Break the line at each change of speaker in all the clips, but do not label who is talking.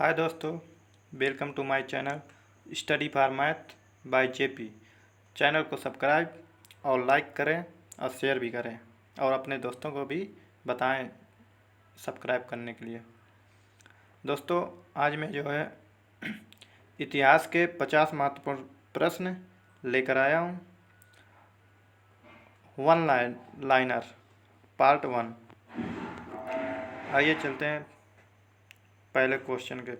हाय दोस्तों, welcome to my channel study for math by JP. Channel को subscribe और like करें और शेयर भी करें और अपने दोस्तों को भी बताएं सब्सक्राइब करने के लिए। दोस्तों, आज मैं जो है इतिहास के 50 महत्वपूर्ण प्रश्न लेकर आया हूँ। One liner part 1। आइए चलते हैं पहले क्वेश्चन के।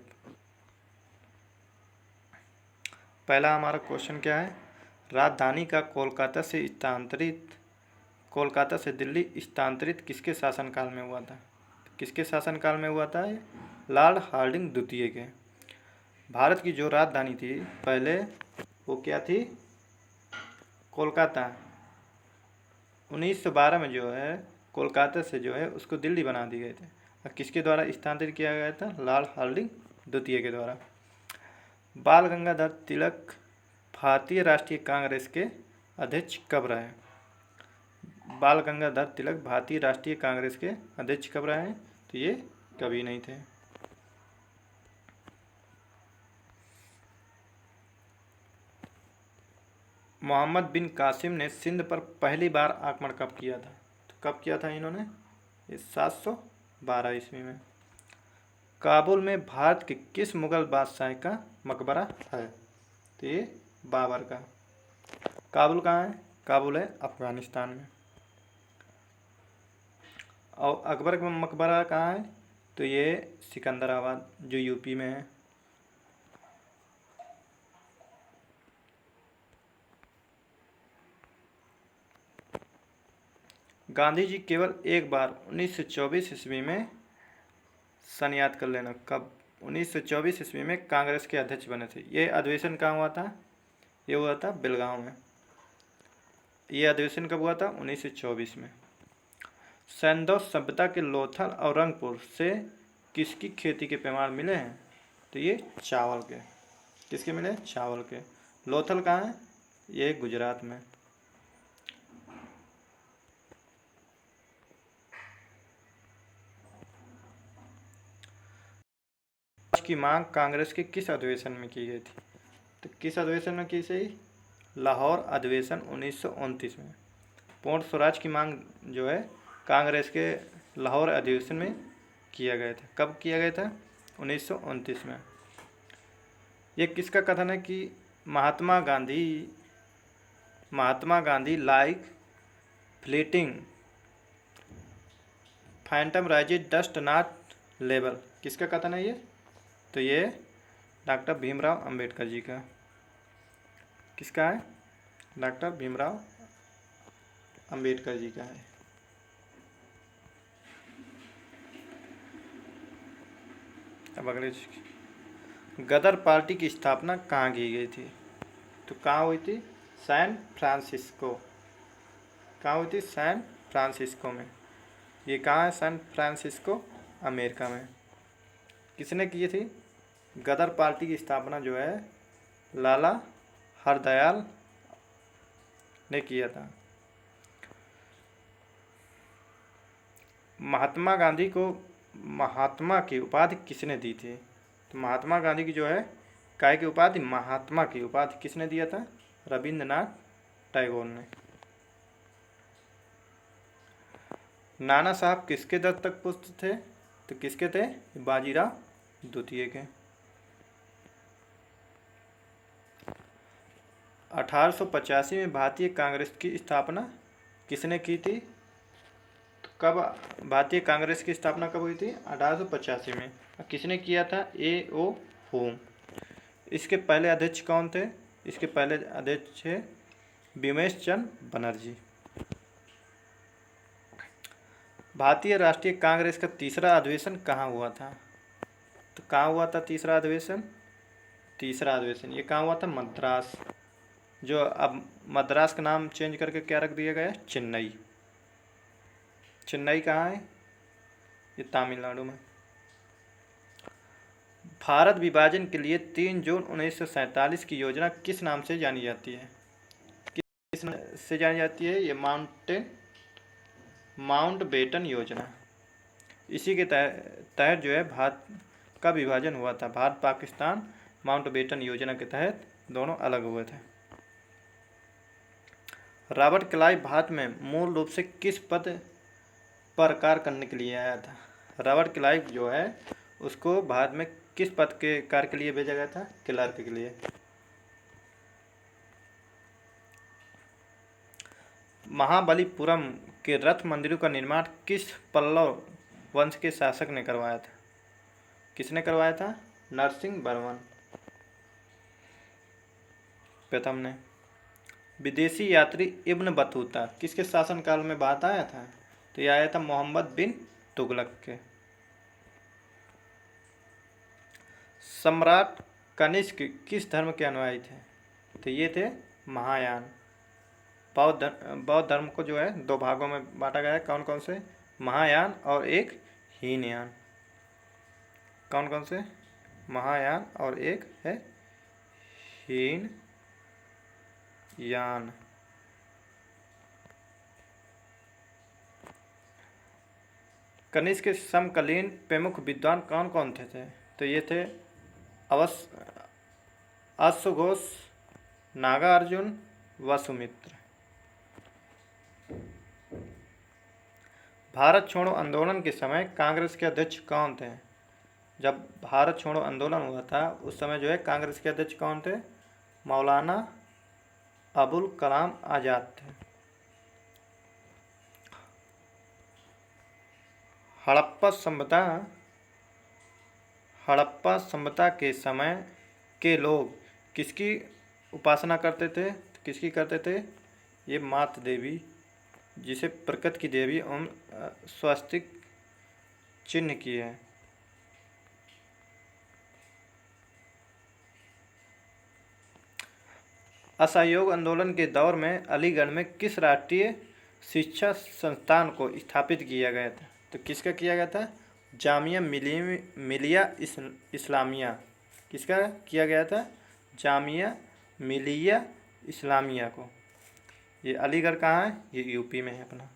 पहला हमारा क्वेश्चन क्या है? राजधानी का कोलकाता से दिल्ली स्थानांतरित किसके शासनकाल में हुआ था? किसके शासनकाल में हुआ था? लॉर्ड हार्डिंग द्वितीय के। भारत की जो राजधानी थी पहले, वो क्या थी? कोलकाता। 1912 में जो है कोलकाता से जो है उसको दिल्ली बना दी गए थे। और किसके द्वारा स्थानांतरित किया गया था? लॉर्ड हार्डिंग द्वितीय के द्वारा। बाल गंगाधर तिलक भारतीय राष्ट्रीय कांग्रेस के अध्यक्ष कब रहे? बाल गंगाधर तिलक भारतीय राष्ट्रीय कांग्रेस के अध्यक्ष कब रहे हैं? तो ये कभी नहीं थे। मोहम्मद बिन कासिम ने सिंध पर पहली बार आक्रमण कब किया था? तो कब किया था इन्होंने? 712 ईस्वी में। काबुल में भारत के किस मुगल बादशाह का मकबरा है? तो ये बाबर का। काबुल कहाँ है? काबुल है अफगानिस्तान में। और अकबर का मकबरा कहाँ है? तो ये सिकंदराबाद जो यूपी में है। गांधी जी केवल एक बार 1924 ईस्वी में, सन याद कर लेना कब, 1924 ईस्वी में कांग्रेस के अध्यक्ष बने थे। ये अधिवेशन कहाँ हुआ था? ये हुआ था बेलगांव में। ये अधिवेशन कब हुआ था? 1924 में। सैंधव सभ्यता के लोथल और रंगपुर से किसकी खेती के प्रमाण मिले हैं? तो ये चावल के। किसके मिले? चावल के। लोथल कहाँ है? ये गुजरात में। की मांग कांग्रेस के किस अधिवेशन में की गई थी? तो किस अधिवेशन में की थी? लाहौर अधिवेशन 1929 में। पूर्ण स्वराज की मांग जो है कांग्रेस के लाहौर अधिवेशन में किया गया था। कब किया गया था? 1929 में। ये किसका कथन है कि Mahatma Gandhi like fleeting phantom rises dust not label. किसका कथन है ये? तो ये डॉक्टर भीमराव अंबेडकर जी का। किसका है? डॉक्टर भीमराव अंबेडकर जी का है। अब अगले, गदर पार्टी की स्थापना कहाँ की गई थी? तो कहाँ हुई थी? San Francisco. कहाँ हुई थी? सैन फ्रांसिस्को में। ये कहाँ है? सैन फ्रांसिस्को, अमेरिका में। किसने की थी? गदर पार्टी की स्थापना जो है लाला हरदयाल ने किया था। महात्मा गांधी को महात्मा की उपाधि किसने दी थी? तो महात्मा गांधी की जो है काय की उपाधि, महात्मा की उपाधि किसने दिया था? रविंद्रनाथ टैगोर ने। नाना साहब किसके दत्तक पुत्र थे? तो किसके थे? बाजीराव द्वितीय के। 1885 में भारतीय कांग्रेस की स्थापना किसने की थी? तो कब भारतीय कांग्रेस की स्थापना कब हुई थी? 1885 में। किसने किया था? A.O. होम। इसके पहले अध्यक्ष कौन थे? इसके पहले अध्यक्ष थे बिमेश चंद्र बनर्जी। भारतीय राष्ट्रीय कांग्रेस का तीसरा अधिवेशन कहाँ हुआ था? तो कहाँ हुआ था तीसरा अधिवेशन? ये कहाँ हुआ था? मद्रास। जो अब मद्रास का नाम चेंज करके क्या रख दिया गया? चेन्नई। चेन्नई कहाँ है? ये तमिलनाडु में। भारत विभाजन के लिए 3 जून 1947 की योजना किस नाम से जानी जाती है? किस नाम से जानी जाती है? ये माउंटबेटन योजना। इसी के तहत जो है का विभाजन हुआ था? भारत पाकिस्तान माउंटबेटन योजना के तहत दोनों अलग हुए थे। रॉबर्ट क्लाइव भारत में मूल रूप से किस पद पर कार्य करने के लिए आया था? रॉबर्ट क्लाइव जो है उसको भारत में किस पद के कार्य के लिए भेजा गया था? क्लर्क के लिए। महाबलीपुरम के रथ मंदिरों का निर्माण किस पल्लव वंश के शासक ने करवाया था? किसने करवाया था? नरसिंह वर्मन प्रथम ने। विदेशी यात्री इब्न बतूता किसके शासनकाल में भारत आया था? तो यह आया था मोहम्मद बिन तुगलक के। सम्राट कनिष्क किस धर्म के अनुयायी थे? तो ये थे महायान। बौद्ध धर्म को जो है दो भागों में बांटा गया है। कौन कौन से? महायान और एक हीनयान। कौन कौन से? महायान और एक है हीनयान। कनिष्क के समकालीन प्रमुख विद्वान कौन कौन थे? तो ये थे अश्वघोष, नागार्जुन, वसुमित्र। भारत छोड़ो आंदोलन के समय कांग्रेस के अध्यक्ष कौन थे? जब भारत छोड़ो आंदोलन हुआ था उस समय जो है कांग्रेस के अध्यक्ष कौन थे? मौलाना अबुल कलाम आज़ाद थे। हड़प्पा सभ्यता के समय के लोग किसकी उपासना करते थे? किसकी करते थे? ये मात देवी, जिसे प्रकृति की देवी एवं स्वस्तिक चिन्ह की है। असहयोग आंदोलन के दौर में अलीगढ़ में किस राष्ट्रीय शिक्षा संस्थान को स्थापित किया गया था? तो किसका किया गया था? जामिया मिलिया इस्लामिया। किसका किया गया था? जामिया मिलिया इस्लामिया को। ये अलीगढ़ कहाँ है? ये यूपी में है अपना।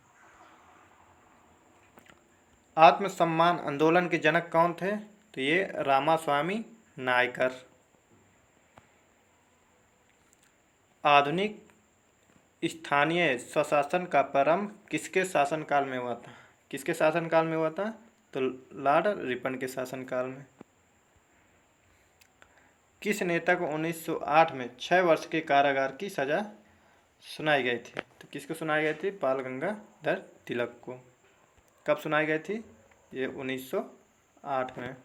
आत्मसम्मान आंदोलन के जनक कौन थे? तो ये रामास्वामी नायकर। आधुनिक स्थानीय स्वशासन का प्रारंभ किसके शासनकाल में हुआ था? किसके शासनकाल में हुआ था? तो लॉर्ड रिपन के शासनकाल में। किस नेता को 1908 में 6 वर्ष के कारागार की सजा सुनाई गई थी? तो किसको सुनाई गई थी? बाल गंगाधर तिलक को। कब सुनाई गई थी? ये 1908 में।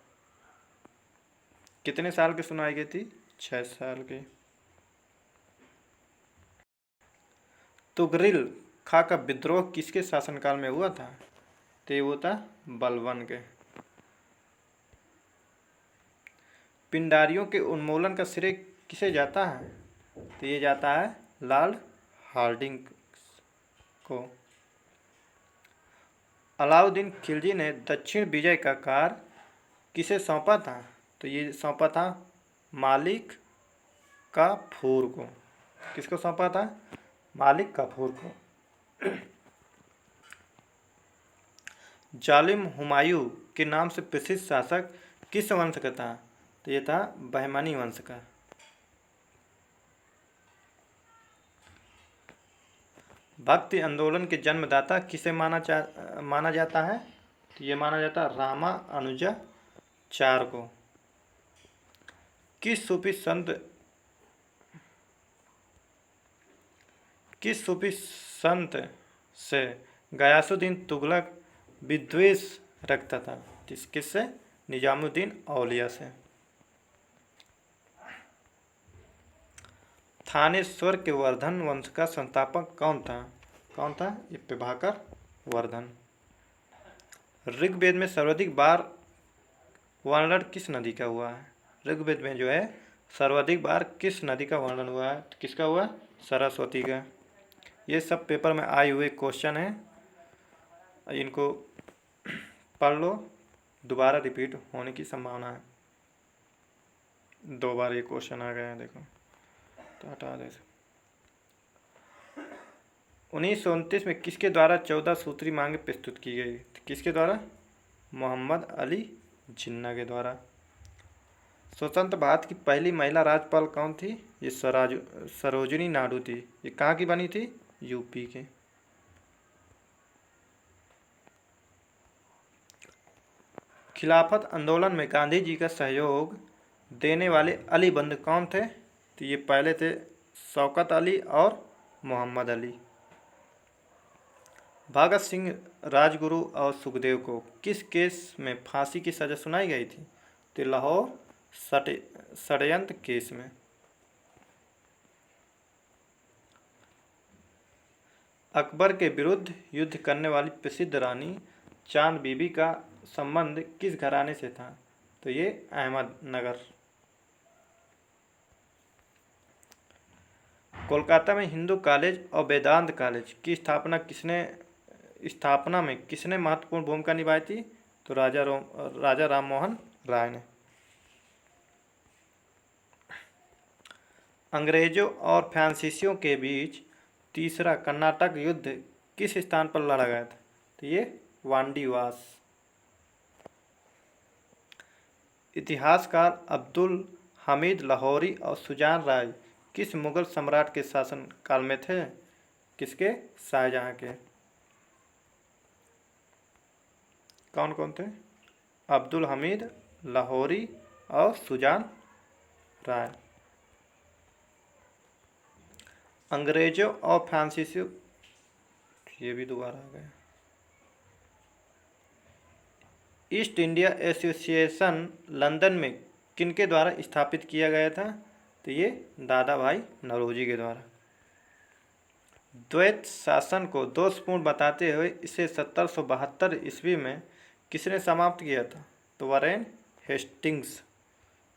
कितने साल की सुनाई गई थी? 6 साल की। तुगरिल खां का विद्रोह किसके शासनकाल में हुआ था? तो ये वो था बलबन के। पिंडारियों के उन्मूलन का श्रेय किसे जाता है? तो ये जाता है लॉर्ड हार्डिंग को। अलाउद्दीन खिलजी ने दक्षिण विजय का कार्य किसे सौंपा था? तो ये सौंपा था मालिक काफूर को। किसको सौंपा था? मालिक काफूर को। जालिम हुमायूं के नाम से प्रसिद्ध शासक किस वंश का था? तो ये था बहमनी वंश का। भक्ति आंदोलन के जन्मदाता किसे माना जाता है? तो ये माना जाता है रामानुजाचार्य को। किस सूफी संत से गयासुद्दीन तुगलक विद्वेष रखता था? किससे? निजामुद्दीन औलिया से। थानेश्वर के वर्धन वंश का संस्थापक कौन था? कौन था? ये प्रभाकर वर्धन। ऋग्वेद में सर्वाधिक बार वर्णन किस नदी का हुआ है? ऋग्वेद में जो है सर्वाधिक बार किस नदी का वर्णन हुआ है? तो किसका हुआ? सरस्वती का। ये सब पेपर में आए हुए क्वेश्चन हैं, इनको पढ़ लो, दोबारा रिपीट होने की संभावना है। 2 बार ये क्वेश्चन आ गया है, देखो तो हटा दे। 1929 में किसके द्वारा 14 सूत्री मांगे प्रस्तुत की गई? किसके द्वारा? मोहम्मद अली जिन्ना के द्वारा। स्वतंत्र भारत की पहली महिला राज्यपाल कौन थी? ये सरोजिनी नायडू थी। ये कहाँ की बनी थी? यूपी के। खिलाफत आंदोलन में गांधी जी का सहयोग देने वाले अली बंधु कौन थे? तो ये पहले थे शौकत अली और मोहम्मद अली। भगत सिंह, राजगुरु और सुखदेव को किस केस में फांसी की सजा सुनाई गई थी? तो लाहौर षड्यंत्र केस में। अकबर के विरुद्ध युद्ध करने वाली प्रसिद्ध रानी चांद बीबी का संबंध किस घराने से था? तो ये अहमदनगर। कोलकाता में हिंदू कॉलेज और वेदांत कॉलेज की स्थापना में किसने महत्वपूर्ण भूमिका निभाई थी? तो राजा राममोहन राय ने। अंग्रेजों और फ्रांसीसियों के बीच तीसरा कर्नाटक युद्ध किस स्थान पर लड़ा गया था? तो ये वांडीवास। इतिहासकार अब्दुल हमीद लाहौरी और सुजान राय किस मुगल सम्राट के शासन काल में थे? किसके? शाहजहां के। कौन कौन थे? अब्दुल हमीद लाहौरी और सुजान राय। अंग्रेजों और फ्रांसीसियों, ये भी दोबारा आ गया। ईस्ट इंडिया एसोसिएशन लंदन में किनके द्वारा स्थापित किया गया था? तो ये दादा भाई नौरोजी के द्वारा। द्वैत शासन को दोषपूर्ण बताते हुए इसे 1772 ईस्वी में किसने समाप्त किया था? तो वॉरेन हेस्टिंग्स।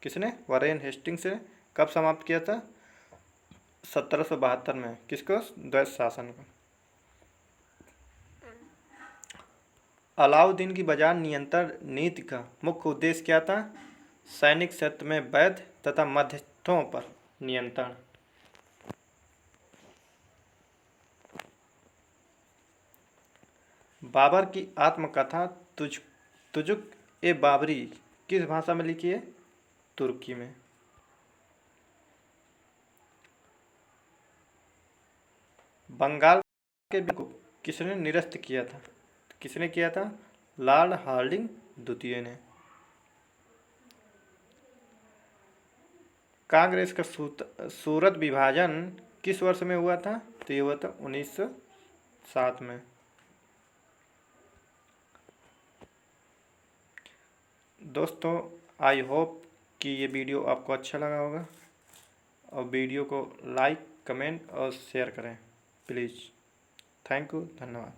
किसने? वॉरेन हेस्टिंग्स ने कब समाप्त किया था? 1772 में। किसको? द्वैत शासन को। अलाउद्दीन की बाजार नियंत्रण नीति का मुख्य उद्देश्य क्या था? सैनिक क्षेत्र में वैध तथा मध्यस्थों पर नियंत्रण। बाबर की आत्मकथा तुजुक ए बाबरी किस भाषा में लिखी है? तुर्की में। बंगाल के को किसने निरस्त किया था? किसने किया था? लॉर्ड हार्डिंग द्वितीय ने। कांग्रेस का सूरत विभाजन किस वर्ष में हुआ था? तो ये हुआ था 1907 में। दोस्तों, आई होप कि ये वीडियो आपको अच्छा लगा होगा और वीडियो को लाइक, कमेंट और शेयर करें प्लीज़। थैंक यू, धन्यवाद।